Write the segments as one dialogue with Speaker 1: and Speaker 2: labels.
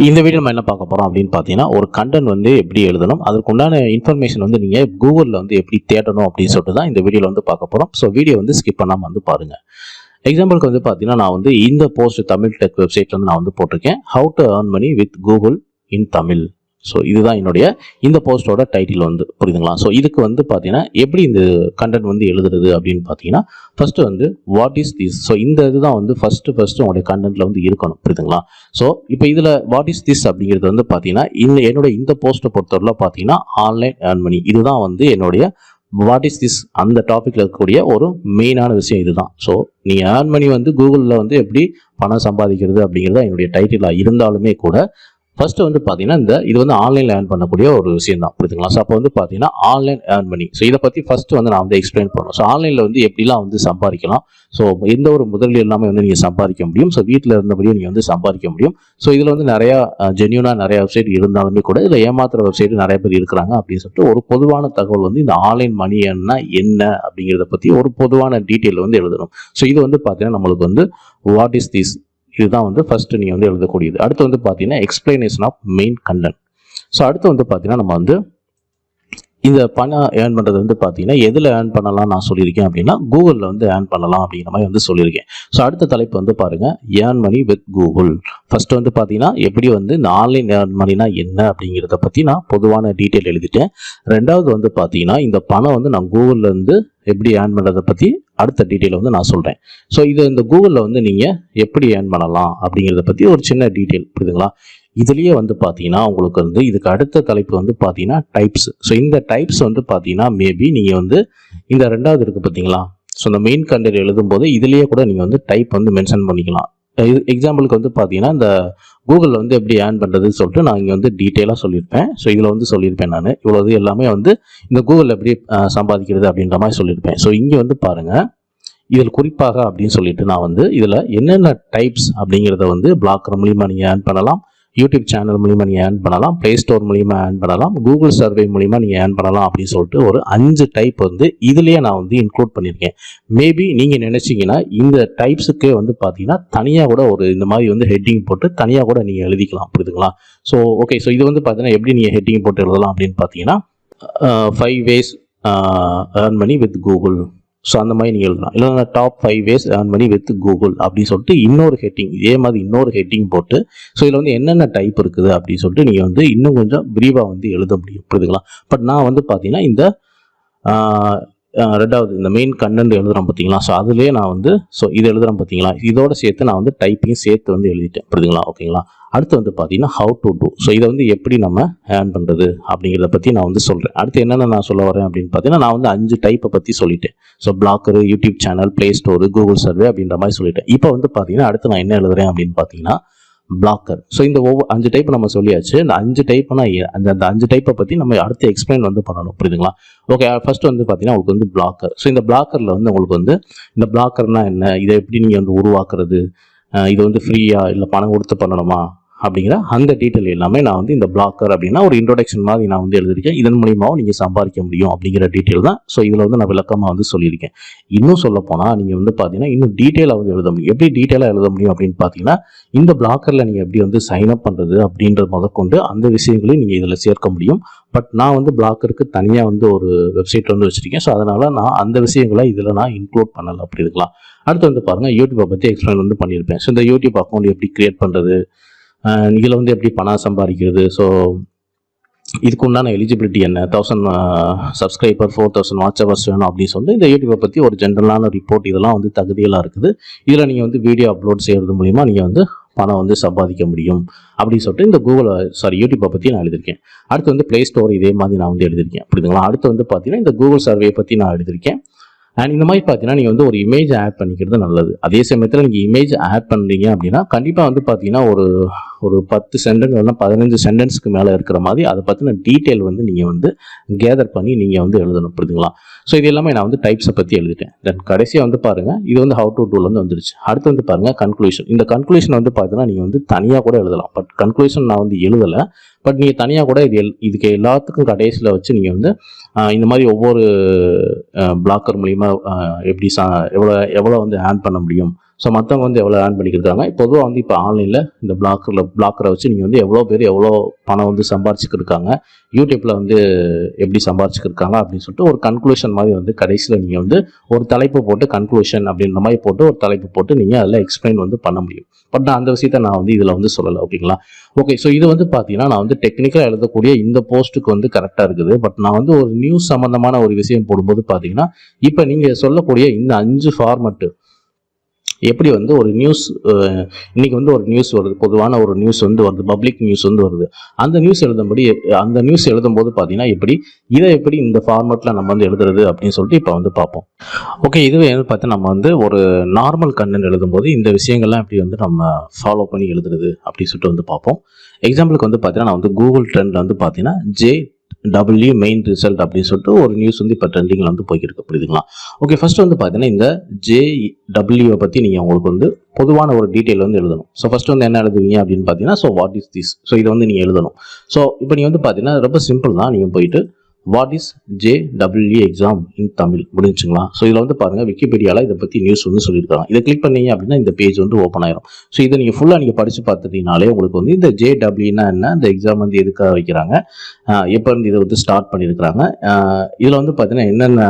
Speaker 1: இந்த வீடியோ நம்ம என்ன பார்க்க போறோம் அப்படின்னு பார்த்தீங்கன்னா, ஒரு கண்டென்ட் வந்து எப்படி எழுதணும், அதற்குண்டான இன்ஃபர்மேஷன் வந்து நீங்க கூகுளில் வந்து எப்படி தேடணும் அப்படின்னு சொல்லிட்டு தான் இந்த வீடியோவில் வந்து பார்க்க போறோம். ஸோ வீடியோ வந்து ஸ்கிப் பண்ணாமல் வந்து பாருங்க. எக்ஸாம்பிளுக்கு வந்து பார்த்தீங்கன்னா, நான் வந்து இந்த போஸ்ட் தமிழ் டெக் வெப்சைட்ல வந்து நான் வந்து போட்டிருக்கேன், how to earn money with Google in Tamil. So இதுதான் என்னுடைய இந்த போஸ்டோட டைட்டில் வந்து, புரியுதுங்களா? ஸோ இதுக்கு வந்து பார்த்தீங்கன்னா எப்படி இந்த கண்டென்ட் வந்து எழுதுறது அப்படின்னு பார்த்தீங்கன்னா, ஃபர்ஸ்ட் வந்து வாட் இஸ் திஸ். ஸோ இந்த இதுதான் வந்து ஃபர்ஸ்ட் உங்களுடைய கண்டென்ட்ல வந்து இருக்கணும், புரியுதுங்களா? ஸோ இப்போ இதில் வாட் இஸ் திஸ் அப்படிங்கிறது வந்து பார்த்தீங்கன்னா, என்னுடைய இந்த போஸ்ட்டை பொறுத்தவரை பார்த்தீங்கன்னா ஆன்லைன் ஏர்ன் மணி, இதுதான் வந்து என்னுடைய வாட் இஸ் திஸ் அந்த டாப்பிக்கில் இருக்கக்கூடிய ஒரு மெயினான விஷயம் இதுதான். ஸோ நீங்கள் ஏர்ன் மணி வந்து கூகுளில் வந்து எப்படி பணம் சம்பாதிக்கிறது அப்படிங்கிறது என்னுடைய டைட்டிலாக இருந்தாலுமே கூட, ஃபர்ஸ்ட் வந்து பார்த்தீங்கன்னா இது வந்து ஆன்லைனில் ஏர்ன் பண்ணக்கூடிய ஒரு விஷயம் தான், புரியுதுங்களா? ஸோ அப்போ வந்து பார்த்தீங்கன்னா ஆன்லைன் ஏர்ன் மணி. ஸோ இதை பற்றி ஃபர்ஸ்ட் வந்து நான் வந்து எக்ஸ்பிளைன் பண்ணணும். ஸோ ஆன்லைனில் வந்து எப்படிலாம் வந்து சம்பாதிக்கலாம், ஸோ எந்த ஒரு முதலீடு எல்லாமே வந்து நீங்கள் சம்பாதிக்க முடியும், ஸோ வீட்டில் இருந்தபடியும் நீங்கள் வந்து சம்பாதிக்க முடியும். ஸோ இதில் வந்து நிறையா ஜென்யூனாக நிறைய வெப்சைட் இருந்தாலுமே கூட இதில் ஏமாத்துற வெப்சைட் நிறைய பேர் இருக்கிறாங்க அப்படின்னு சொல்லிட்டு ஒரு பொதுவான தகவல் வந்து இந்த ஆன்லைன் மணி என்ன அப்படிங்கிறத பற்றி ஒரு பொதுவான டீட்டெயில் வந்து எழுதணும். ஸோ இது வந்து பார்த்தீங்கன்னா நம்மளுக்கு வந்து வாட் இஸ் திஸ், இதுதான் வந்து ஃபர்ஸ்ட் நீங்கள் வந்து எழுதக்கூடியது. அடுத்து வந்து பார்த்தீங்கன்னா explanation of main content. So அடுத்து வந்து பார்த்தீங்கன்னா நம்ம வந்து இந்த பணம் ஏர்ன் பண்ணுறது வந்து பார்த்தீங்கன்னா எதில் ஏர்ன் பண்ணலாம் நான் சொல்லியிருக்கேன் அப்படின்னா, கூகுளில் வந்து ஏர்ன் பண்ணலாம் அப்படிங்கிற மாதிரி வந்து சொல்லியிருக்கேன். ஸோ அடுத்த தலைப்பு வந்து பாருங்கள், earn money with Google. First வந்து பார்த்தீங்கன்னா எப்படி வந்து இந்த ஆன்லைன் ஏர்ன் மணினா என்ன அப்படிங்கிறத பற்றி நான் பொதுவான டீட்டெயில் எழுதிட்டேன். ரெண்டாவது வந்து பார்த்தீங்கன்னா இந்த பணம் வந்து நான் கூகுளில் இருந்து எப்படி ஏர்ன் பண்ணுறதை பற்றி அடுத்த டீட்டெயில் வந்து நான் சொல்கிறேன். ஸோ இது இந்த கூகுளில் வந்து நீங்கள் எப்படி ஏர்ன் பண்ணலாம் அப்படிங்கிறத பற்றி ஒரு சின்ன டீட்டெயில், புரியுதுங்களா? இதுலேயே வந்து பார்த்தீங்கன்னா உங்களுக்கு வந்து இதுக்கு அடுத்த தலைப்பு வந்து பார்த்தீங்கன்னா டைப்ஸ். ஸோ இந்த டைப்ஸ் வந்து பார்த்தீங்கன்னா மேபி நீங்கள் வந்து இந்த ரெண்டாவது இருக்குது பார்த்தீங்களா, ஸோ இந்த மெயின் கண்டென்ட் எழுதும்போது இதுலேயே கூட நீங்கள் வந்து டைப் வந்து மென்ஷன் பண்ணிக்கலாம். எக்ஸாம்பிளுக்கு வந்து பார்த்தீங்கன்னா இந்த கூகுளில் வந்து எப்படி ஏர்ன் பண்ணுறதுன்னு சொல்லிட்டு நான் இங்கே வந்து டீட்டெயிலாக சொல்லியிருப்பேன். ஸோ இதில் வந்து சொல்லியிருப்பேன் நான் இவ்வளவு எல்லாமே வந்து இந்த கூகுளில் எப்படி சம்பாதிக்கிறது அப்படின்ற மாதிரி சொல்லியிருப்பேன். ஸோ இங்கே வந்து பாருங்கள், இதில் குறிப்பாக அப்படின்னு சொல்லிட்டு நான் வந்து இதில் என்னென்ன டைப்ஸ் அப்படிங்கிறத வந்து பிளாக்கர் மூலிமா நீங்கள் ஏர்ன் பண்ணலாம், யூடியூப் சேனல் மூலிமா நீங்கள் ஏர்ன் பண்ணலாம், ப்ளே ஸ்டோர் மூலிமா ஏர்ன் பண்ணலாம், கூகுள் சர்வே மூலிமா நீங்கள் ஏர்ன் பண்ணலாம் அப்படின்னு சொல்லிட்டு ஒரு 5 டைப் வந்து இதுலேயே நான் வந்து இன்க்ளூட் பண்ணியிருக்கேன். மேபி நீங்கள் நினச்சிங்கன்னா இந்த டைப்ஸுக்கே வந்து பார்த்தீங்கன்னா தனியாக கூட ஒரு இந்த மாதிரி வந்து ஹெட்டிங் போட்டு தனியாக கூட நீங்கள் எழுதிக்கலாம், புரியுதுங்களா? ஸோ ஓகே, ஸோ இது வந்து பார்த்தீங்கன்னா எப்படி நீங்கள் ஹெட்டிங் போட்டு எழுதலாம் அப்படின்னு பார்த்தீங்கன்னா 5 ways earn money with Google. So அந்த மாதிரி நீங்கள் எழுதலாம். இல்லைன்னா top 5 ways earn money with Google அப்படின்னு சொல்லிட்டு இன்னொரு ஹெட்டிங், இதே மாதிரி இன்னொரு ஹெட்டிங் போட்டு, ஸோ இதில் வந்து என்னென்ன டைப் இருக்குது அப்படின்னு சொல்லிட்டு நீங்கள் வந்து இன்னும் கொஞ்சம் விரிவாக வந்து எழுத முடியும், புரியுதுங்களா? பட் நான் வந்து பார்த்தீங்கன்னா இந்த ரெண்டாவது இந்த மெயின் கண்டென்ட் எழுதுகிறேன் பார்த்தீங்களா, ஸோ அதுலேயே நான் வந்து ஸோ இது எழுதுகிறேன் பார்த்தீங்களா, இதோட சேர்த்து நான் வந்து டைப்பையும் சேர்த்து வந்து எழுதிட்டேன், புரியுதுங்களா? ஓகேங்களா? அடுத்து வந்து பார்த்தீங்கன்னா ஹவு டு டூ. ஸோ இதை வந்து எப்படி நம்ம ஏர்ன் பண்ணுறது அப்படிங்கிறத பற்றி நான் வந்து சொல்கிறேன். அடுத்து என்னென்ன நான் சொல்ல வரேன் அப்படின்னு பார்த்தீங்கன்னா, நான் வந்து 5 டைப்பை பற்றி சொல்லிட்டேன். So Blogger, YouTube channel, Play Store, Google survey அப்படின்ற மாதிரி சொல்லிட்டேன். இப்போ வந்து பார்த்தீங்கன்னா அடுத்து நான் என்ன எழுதுறேன் அப்படின்னு பார்த்தீங்கன்னா பிளாக்கர். ஸோ இந்த 5 டைப் நம்ம சொல்லியாச்சு. இந்த 5 டைப்னா அந்த 5 டைப்பை பற்றி நம்ம அடுத்து எக்ஸ்பிளைன் வந்து பண்ணணும், புரியுதுங்களா? ஓகே, ஃபர்ஸ்ட் வந்து பார்த்தீங்கன்னா உங்களுக்கு வந்து பிளாக்கர். ஸோ இந்த பிளாக்கரில் வந்து உங்களுக்கு வந்து இந்த பிளாக்கர்னா என்ன, இதை எப்படி நீங்கள் வந்து உருவாக்குறது, இது வந்து ஃப்ரீயா இல்லை பணம் கொடுத்து பண்ணணுமா அப்படிங்கிற அந்த டீட்டெயில் எல்லாமே நான் வந்து இந்த பிளாக்கர் அப்படின்னா ஒரு இன்ட்ரோடக்ஷன் மாதிரி நான் வந்து எழுதியிருக்கேன். இதன் மூலியமாகவும் நீங்கள் சம்பாதிக்க முடியும் அப்படிங்கிற டீட்டெயில் தான். ஸோ இதில் வந்து நான் விளக்கமாக வந்து சொல்லியிருக்கேன். இன்னும் சொல்ல போனால் நீங்கள் வந்து பார்த்தீங்கன்னா இன்னும் டீட்டெயிலாக வந்து எழுத முடியும். எப்படி டீட்டெயிலாக எழுத முடியும் அப்படின்னு பார்த்தீங்கன்னா, இந்த பிளாக்கரில் நீங்கள் எப்படி வந்து சைன் அப் பண்ணுறது அப்படின்ற முதற்கொண்டு அந்த விஷயங்களையும் நீங்கள் இதில் சேர்க்க முடியும். பட் நான் வந்து பிளாக்கருக்கு தனியாக வந்து ஒரு வெப்சைட் வந்து வச்சுருக்கேன். ஸோ அதனால் நான் அந்த விஷயங்களை இதில் நான் இன்க்ளூட் பண்ணலை, அப்படி இருக்கலாம். அடுத்து வந்து பாருங்கள், யூடியூப்பை பற்றி எக்ஸ்பிளைன் வந்து பண்ணியிருப்பேன். ஸோ இந்த யூடியூப் அக்கௌண்ட் எப்படி கிரியேட் பண்ணுறது, இதில் வந்து எப்படி பணம் சம்பாதிக்கிறது, ஸோ இதுக்கு உண்டான எலிஜிபிலிட்டி என்ன, 1000 சப்ஸ்கிரைபர் 4000 வாட்ச் ஹவர்ஸ் வேணும் அப்படின்னு சொல்லிட்டு இந்த யூடியூப்பை பற்றி ஒரு ஜென்ரலான ரிப்போர்ட், இதெல்லாம் வந்து தகுதியெல்லாம் இருக்குது. இதில் நீங்கள் வந்து வீடியோ அப்லோட் செய்கிறது மூலிமா நீங்கள் வந்து பணம் வந்து சம்பாதிக்க முடியும் அப்படின்னு சொல்லிட்டு இந்த யூடியூப்பை பற்றி நான் எழுதியிருக்கேன். அடுத்து வந்து ப்ளே ஸ்டோர் இதே மாதிரி நான் வந்து எழுதியிருக்கேன், புரியுதுங்களா? அடுத்து வந்து பார்த்தீங்கன்னா இந்த கூகுள் சர்வே பற்றி நான் எழுதியிருக்கேன். அண்ட் இந்த மாதிரி பார்த்தீங்கன்னா நீங்கள் வந்து ஒரு இமேஜ் ஆட் பண்ணிக்கிறது நல்லது. அதே சமயத்தில் நீங்கள் இமேஜ் ஆட் பண்ணுறீங்க அப்படின்னா கண்டிப்பாக வந்து பார்த்தீங்கன்னா ஒரு 10 சென்டென்ஸ் இல்லைனா 15 சென்டென்ஸ்க்கு மேலே இருக்கிற மாதிரி அதை பற்றின டீட்டெயில் வந்து நீங்கள் வந்து கேதர் பண்ணி நீங்கள் வந்து எழுதணும், புரியுதுங்களா? ஸோ இது எல்லாமே நான் வந்து டைப்ஸை பற்றி எழுதிட்டேன். தென் கடைசியாக வந்து பாருங்கள், இது வந்து ஹவு டு டூல வந்து வந்துருச்சு. அடுத்து வந்து பாருங்கள் கன்க்ளூஷன். இந்த கன்க்ளூஷன் வந்து பார்த்தீங்கன்னா நீங்கள் வந்து தனியாக கூட எழுதலாம். பட் கன்க்ளூஷன் நான் வந்து எழுதலை. பட் நீங்கள் தனியாக கூட இதுக்கு எல்லாத்துக்கும் கடைசியில் வச்சு நீங்கள் வந்து இந்த மாதிரி ஒவ்வொரு பிளாக்கர் மூலிமா எப்படி எவ்வளோ வந்து ஏர்ன் பண்ண முடியும், ஸோ மற்றவங்க வந்து எவ்வளோ ஏர்ன் பண்ணிக்கிருக்காங்க, பொதுவாக வந்து இப்போ ஆன்லைனில் இந்த பிளாக்கரை வச்சு நீங்கள் வந்து எவ்வளோ பேர் எவ்வளோ பணம் வந்து சம்பாரிச்சுக்கிருக்காங்க, யூடியூப்பில் வந்து எப்படி சம்பாரிச்சுக்கிருக்காங்க அப்படின்னு சொல்லிட்டு ஒரு கன்க்ளூஷன் மாதிரி வந்து கடைசியில் நீங்கள் வந்து ஒரு தலைப்பு போட்டு கன்க்ளூஷன் அப்படின்ற மாதிரி போட்டு ஒரு தலைப்பு போட்டு நீங்கள் அதில் எக்ஸ்பிளைன் வந்து பண்ண முடியும். பட் நான் அந்த விஷயத்த நான் வந்து இதில் வந்து சொல்லலை. ஓகேங்களா? ஓகே, ஸோ இது வந்து பார்த்தீங்கன்னா நான் வந்து டெக்னிக்கலாக எழுதக்கூடிய இந்த போஸ்ட்டுக்கு வந்து கரெக்டாக இருக்குது. பட் நான் வந்து ஒரு நியூஸ் சம்மந்தமான ஒரு விஷயம் போடும்போது பார்த்தீங்கன்னா இப்போ நீங்கள் சொல்லக்கூடிய இந்த 5 ஃபார்மட்டு எப்படி வந்து ஒரு நியூஸ் இன்னைக்கு வந்து ஒரு நியூஸ் வருது, பொதுவான ஒரு நியூஸ் வந்து வருது, பப்ளிக் நியூஸ் வந்து வருது, அந்த நியூஸ் எழுதும்போது பார்த்தீங்கன்னா இதை எப்படி இந்த ஃபார்மேட்டில் நம்ம வந்து எழுதுறது அப்படின்னு சொல்லிட்டு இப்போ வந்து பார்ப்போம். ஓகே, இதுவே வந்து பார்த்தா நம்ம வந்து ஒரு நார்மல் கண்டென்ட் எழுதும்போது இந்த விஷயங்கள்லாம் எப்படி வந்து நம்ம ஃபாலோ பண்ணி எழுதுறது அப்படின்னு சொல்லிட்டு வந்து பார்ப்போம். எக்ஸாம்பிளுக்கு வந்து பார்த்தீங்கன்னா நான் வந்து கூகுள் ட்ரெண்டில் வந்து பார்த்தீங்கன்னா JW மெயின் ரிசல்ட் அப்படின்னு சொல்லிட்டு ஒரு நியூஸ் வந்து இப்போ ட்ரெண்டிங்கில் வந்து போய்க்கிருக்கு. புரியுதுங்களா? ஓகே, ஃபர்ஸ்ட் வந்து பார்த்தீங்கன்னா இந்த JW பற்றி நீங்கள் உங்களுக்கு வந்து பொதுவான ஒரு டீட்டெயில் வந்து எழுதணும். ஸோ ஃபர்ஸ்ட் வந்து என்ன எழுதுவீங்க அப்படின்னு பார்த்தீங்கன்னா, so what is this, so இதை வந்து நீங்கள் எழுதணும். ஸோ இப்போ நீங்கள் வந்து பார்த்தீங்கன்னா ரொம்ப சிம்பிள் தான். நீங்கள் போயிட்டு what is JW exam in Tamil முடிஞ்சுங்களா? ஸோ இதில் வந்து பாருங்கள், விக்கிபீடியாவில் இதை பற்றி நியூஸ் வந்து சொல்லியிருக்காங்க. இதை கிளிக் பண்ணீங்க அப்படின்னா இந்த பேஜ் வந்து ஓப்பன் ஆயிரும். ஸோ இதை நீங்கள் ஃபுல்லாக நீங்கள் படித்து பார்த்துட்டீங்கனாலே உங்களுக்கு வந்து இந்த JWனா என்ன, இந்த எக்ஸாம் வந்து எதுக்காக வைக்கிறாங்க, எப்போ இருந்து இதை வந்து ஸ்டார்ட் பண்ணியிருக்கிறாங்க, இதில் வந்து பார்த்தீங்கன்னா என்னென்ன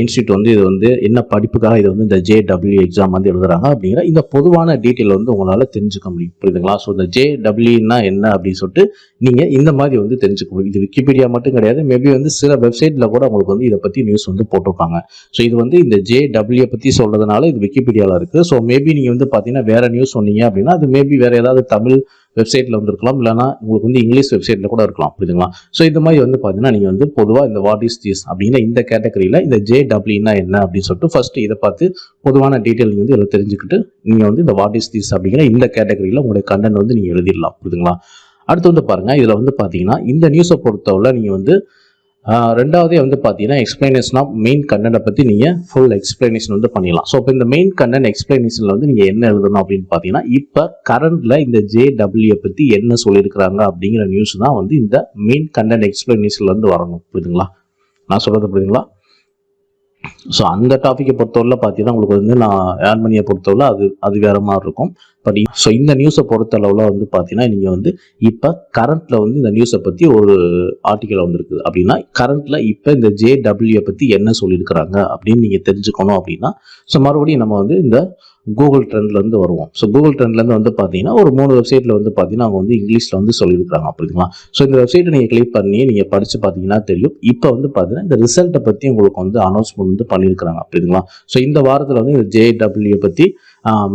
Speaker 1: இன்ஸ்டியூட் வந்து இது வந்து என்ன படிப்புக்காக இதை வந்து இந்த JW எக்ஸாம் வந்து எழுதுறாங்க அப்படிங்கிற இந்த பொதுவான டீட்டெயில் வந்து உங்களால் தெரிஞ்சுக்க முடியும். புரியுதுங்களா? ஸோ இந்த JWனா என்ன அப்படின்னு சொல்லிட்டு நீங்கள் இந்த மாதிரி வந்து தெரிஞ்சுக்க முடியும். இது விக்கிபீடியா மட்டும் கிடையாது, மேபி வந்து சில வெப்சைட்டில் கூட உங்களுக்கு வந்து இதை பற்றி நியூஸ் வந்து போட்டிருப்பாங்க. ஸோ இது வந்து இந்த JW பற்றி சொல்றதுனால இது விக்கிபீடியாவில் இருக்குது. ஸோ மேபி நீங்கள் வந்து பார்த்தீங்கன்னா வேற நியூஸ் சொன்னீங்க அப்படின்னா அது மேபி வேற ஏதாவது தமிழ் வெப்சைட்டில் வந்து இருக்கலாம், இல்லைனா உங்களுக்கு வந்து இங்கிலீஷ் வெப்சைட்டில் கூட இருக்கலாம். புரியுதுங்களா? ஸோ இந்த மாதிரி வந்து பார்த்தீங்கன்னா நீங்கள் வந்து பொதுவாக இந்த வாட் இஸ் திஸ் அப்படிங்கிற இந்த கேட்டகரியில் இந்த JWனா என்ன அப்படின்னு சொல்லிட்டு ஃபர்ஸ்ட் இதை பார்த்து பொதுவான டீட்டெயில் நீங்கள் வந்து இதில் தெரிஞ்சுக்கிட்டு நீங்கள் வந்து இந்த வாட் இஸ் திஸ் அப்படிங்கிற இந்த கேட்டகரியில் உங்களுடைய கண்டென்ட் வந்து நீங்கள் எழுதிடலாம். புரியுதுங்களா? அடுத்து வந்து பாருங்க, இதில் வந்து பார்த்தீங்கன்னா இந்த நியூஸை பொறுத்தவரை நீங்கள் வந்து ரெண்டாவதே வந்து பார்த்தீங்கன்னா எக்ஸ்பிளனேஷன் ஆஃப் மெயின் கண்டென்ட்டை பற்றி நீங்கள் ஃபுல் எக்ஸ்பிளனேஷன் வந்து பண்ணிடலாம். ஸோ இப்போ இந்த மெயின் கண்டென்ட் எக்ஸ்பிளனேஷனில் வந்து நீங்கள் என்ன எழுதணும் அப்படின்னு பார்த்தீங்கன்னா, இப்போ கரண்டில் இந்த JW பற்றி என்ன சொல்லியிருக்கிறாங்க அப்படிங்கிற நியூஸ் தான் வந்து இந்த மெயின் கண்டென்ட் எக்ஸ்பிளனேஷன்ல வந்து வரணும். புரியுதுங்களா? நான் சொல்கிறது புரியுதுங்களா? ஸோ அந்த டாப்பிக்கை பொறுத்தவரை பார்த்தீங்கன்னா உங்களுக்கு வந்து நான் ஏர்ன் பண்ணியை பொறுத்தவரை அது வேற மாதிரி இருக்கும். பட் ஸோ இந்த நியூஸை பொறுத்தளவில் வந்து பார்த்தீங்கன்னா நீங்கள் வந்து இப்போ கரண்ட்டில் வந்து இந்த நியூஸை பற்றி ஒரு ஆர்டிக்கல் வந்துருக்குது அப்படின்னா கரண்ட்டில் இப்போ இந்த JW பற்றி என்ன சொல்லியிருக்கிறாங்க அப்படின்னு நீங்கள் தெரிஞ்சுக்கணும் அப்படின்னா ஸோ மறுபடியும் நம்ம வந்து இந்த கூகுள் ட்ரெண்ட்லேருந்து வருவோம். ஸோ கூகுள் ட்ரெண்ட்லேருந்து வந்து பார்த்தீங்கன்னா ஒரு 3 வெப்சைட்டில் வந்து பார்த்தீங்கன்னா அவங்க வந்து இங்கிலீஷில் வந்து சொல்லியிருக்காங்க. அப்படிங்களா? ஸோ இந்த வெப்சைட்டை நீங்கள் கிளிக் பண்ணி நீங்கள் படித்து பார்த்தீங்கன்னா தெரியும். இப்போ வந்து பார்த்தீங்கன்னா இந்த ரிசல்ட்டை பற்றி உங்களுக்கு வந்து அனௌன்ஸ்மெண்ட் வந்து பண்ணியிருக்கிறாங்க. அப்படிங்களா? ஸோ இந்த வாரத்தில் வந்து இந்த JW பற்றி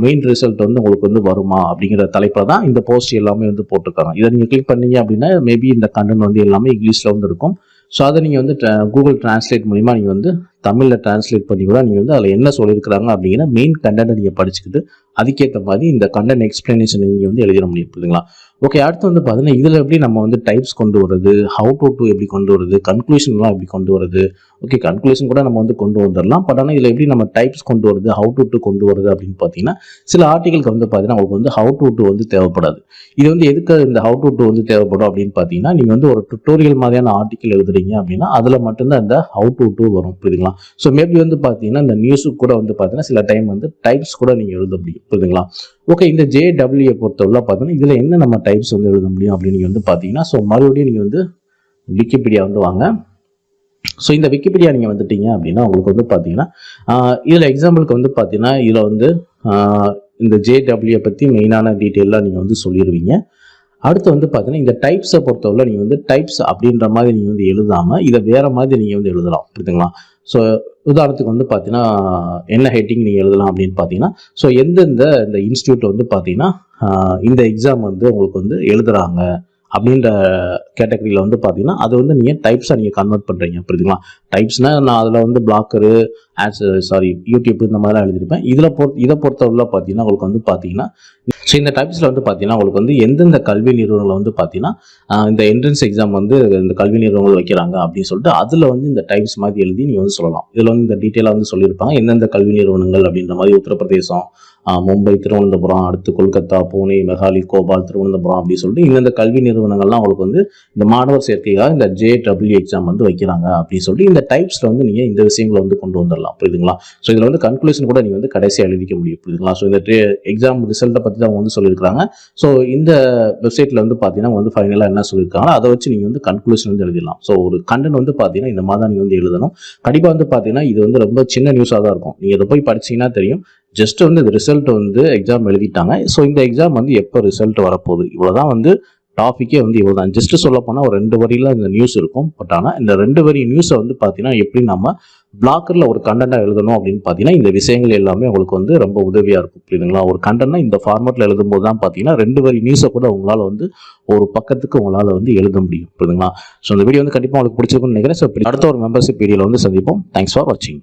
Speaker 1: மெயின் ரிசல்ட் வந்து உங்களுக்கு வந்து வருமா அப்படிங்கிற தலைப்பில் தான் இந்த போஸ்ட் எல்லாமே வந்து போட்டிருக்காங்க. இதை நீங்கள் கிளிக் பண்ணீங்க அப்படின்னா மேபி இந்த கண்டென்ட் வந்து எல்லாமே இங்கிலீஷில் வந்து இருக்கும். ஸோ அதை நீங்கள் வந்து கூகுள் டிரான்ஸ்லேட் மூலிமா நீங்கள் வந்து தமிழில் டிரான்ஸ்லேட் பண்ணி கூட நீங்கள் வந்து அதில் என்ன சொல்லியிருக்கிறாங்க அப்படிங்கிற மெயின் கண்டென்ட்டை நீங்கள் படிச்சுக்கிட்டு அதுக்கேற்ற மாதிரி இந்த கண்டென்ட் எக்ஸ்பிளனேஷன் நீங்கள் வந்து எழுதிட முடியும். புரியுதுங்களா? ஓகே, அடுத்து வந்து பார்த்தீங்கன்னா இதில் எப்படி நம்ம வந்து டைப்ஸ் கொண்டு வருது, ஹவு டு எப்படி கொண்டு வருது, கன்க்ளூஷன்லாம் எப்படி கொண்டு வருது. ஓகே, கன்க்ளூஷன் கூட நம்ம வந்து கொண்டு வந்துடலாம். பட் ஆனால் இதில் எப்படி நம்ம டைப்ஸ் கொண்டு வருது, ஹவு டு கொண்டு வருது அப்படின்னு பார்த்தீங்கன்னா சில ஆர்டிகலுக்கு வந்து பார்த்தீங்கன்னா உங்களுக்கு வந்து ஹவு டு வந்து தேவைப்படாது. இது வந்து எதுக்கு இந்த ஹவு டு வந்து தேவைப்படும் அப்படின்னு பார்த்தீங்கன்னா நீங்கள் வந்து ஒரு டுட்டோரியல் மாதிரியான ஆர்டிக்கல் எழுதுறீங்க அப்படின்னா அதில் மட்டும்தான் இந்த ஹவு டு வரும். புரியுதுங்களா? ஸோ மேபி வந்து பார்த்தீங்கன்னா இந்த நியூஸுக்கு கூட வந்து பார்த்தீங்கன்னா சில டைம் வந்து டைப்ஸ் கூட நீங்கள் எழுத முடியும். புரியுதுங்களா? ஓகே, இந்த JW பொறுத்தவரை பார்த்தீங்கன்னா இதில் என்ன நம்ம டைப்ஸ் வந்து எழுத முடியும் அப்படின்னு நீங்கள் வந்து பார்த்தீங்கன்னா ஸோ மறுபடியும் நீங்கள் வந்து விக்கிபீடியா வந்து வாங்க. ஸோ இந்த விக்கிபீடியா நீங்கள் வந்துட்டீங்க அப்படின்னா உங்களுக்கு வந்து பார்த்தீங்கன்னா இதில் எக்ஸாம்பிளுக்கு வந்து பார்த்தீங்கன்னா இதில் வந்து இந்த JW பற்றி மெயினான டீட்டெயிலாக நீங்கள் வந்து சொல்லிடுவீங்க. அடுத்து வந்து பார்த்தீங்கன்னா இந்த டைப்ஸை பொறுத்தவரை நீங்கள் வந்து டைப்ஸ் அப்படின்ற மாதிரி நீங்கள் வந்து எழுதாமல் இதை வேற மாதிரி நீங்கள் வந்து எழுதலாம். புரியுதுங்களா? ஸோ உதாரணத்துக்கு வந்து பார்த்தீங்கன்னா என்ன ஹெட்டிங் நீங்கள் எழுதலாம் அப்படின்னு பார்த்தீங்கன்னா ஸோ எந்தெந்த இந்த இன்ஸ்டியூட் வந்து பார்த்தீங்கன்னா இந்த எக்ஸாம் வந்து உங்களுக்கு வந்து எழுதுறாங்க அப்படின்ற கேட்டகரியில் வந்து பார்த்தீங்கன்னா அது வந்து நீங்கள் டைப்ஸாக நீங்கள் கன்வெர்ட் பண்ணுறீங்க. புரியுதுங்களா? டைப்ஸ்னால் நான் அதில் வந்து பிளாக்கரு யூடியூப் இந்த மாதிரிலாம் எழுதியிருப்பேன். இதை பொறுத்தவரை பார்த்தீங்கன்னா உங்களுக்கு வந்து பார்த்தீங்கன்னா ஸோ இந்த டைப்ஸில் வந்து பார்த்தீங்கன்னா உங்களுக்கு வந்து எந்தெந்த கல்வி நிறுவனங்களை வந்து பார்த்தீங்கன்னா இந்த என்ட்ரன்ஸ் எக்ஸாம் வந்து இந்த கல்வி நிறுவனங்கள் வைக்கிறாங்க அப்படின்னு சொல்லிட்டு அதில் வந்து இந்த டைப்ஸ் மாதிரி எழுதி நீங்கள் வந்து சொல்லலாம். இதில் வந்து இந்த டீட்டெயிலாக வந்து சொல்லியிருப்பாங்க எந்தெந்த கல்வி நிறுவனங்கள் அப்படின்ற மாதிரி உத்தரப்பிரதேசம், மும்பை, திருவனந்தபுரம், அடுத்து கொல்கத்தா, புனே, மெகாலி, கோபால், திருவனந்தபுரம் அப்படி சொல்லிட்டு இந்தந்த கல்வி நிறுவனங்கள்லாம் உங்களுக்கு வந்து இந்த மாணவர் சேர்க்கைக்காக இந்த JEE எக்ஸாம் வந்து வைக்கிறாங்க அப்படின்னு சொல்லி இந்த டைப்ஸில் வந்து நீங்கள் இந்த விஷயங்களை வந்து கொண்டு வந்துடலாம். புரியுதுங்களா? ஸோ இதில் வந்து கன்க்ளூஷன் கூட நீங்கள் வந்து கடைசியாக எழுதிக்க முடியும். புரியுதுங்களா? ஸோ இந்த எக்ஸாம் ரிசல்ட்டை பற்றி தான் அவங்க வந்து சொல்லியிருக்காங்க. ஸோ இந்த வெப்சைட்டில் வந்து பார்த்தீங்கன்னா வந்து ஃபைனலாக என்ன சொல்லியிருக்காங்களோ அதை வச்சு நீங்கள் வந்து கன்க்ளூஷன் வந்து எழுதிடலாம். ஸோ ஒரு கண்டென்ட் வந்து பார்த்தீங்கன்னா இந்த மாதிரி நீங்கள் வந்து எழுதணும். கண்டிப்பாக வந்து பார்த்தீங்கன்னா இது வந்து ரொம்ப சின்ன நியூஸாக தான் இருக்கும். நீங்கள் இதை போய் படிச்சீங்கன்னா தெரியும். ஜஸ்ட் வந்து இந்த ரிசல்ட் வந்து எக்ஸாம் எழுதிட்டாங்க. ஸோ இந்த எக்ஸாம் வந்து எப்போ ரிசல்ட் வரப்போகுது, இவ்வளோதான் வந்து டாபிக்கே வந்து இவ்வளோ தான். ஜஸ்ட் சொல்ல போனால் ஒரு 2 வரியில் இந்த நியூஸ் இருக்கும். பட் ஆனால் இந்த 2 வரி நியூஸை வந்து பார்த்தீங்கன்னா எப்படி நம்ம பிளாக்கரில் ஒரு கண்டென்ட்டாக எழுதணும் அப்படின்னு பார்த்தீங்கன்னா இந்த விஷயங்கள் எல்லாமே உங்களுக்கு வந்து ரொம்ப உதவியாக இருக்கும். புரியுதுங்களா? ஒரு கண்டென்ட்னா இந்த ஃபார்மேட்டில் எழுதும்போது தான் பார்த்தீங்கன்னா 2 வரி நியூஸை கூட உங்களால் வந்து ஒரு பக்கத்துக்கு உங்களால் வந்து எழுத முடியும். புரியுதுங்களா? ஸோ இந்த வீடியோ வந்து கண்டிப்பாக உங்களுக்கு பிடிச்சிருக்குன்னு நினைக்கிறேன். ஸோ அடுத்த ஒரு மெம்பர்ஷிப் வீடியோவில் வந்து சந்திப்போம். தேங்க்ஸ் ஃபார் வாட்சிங்.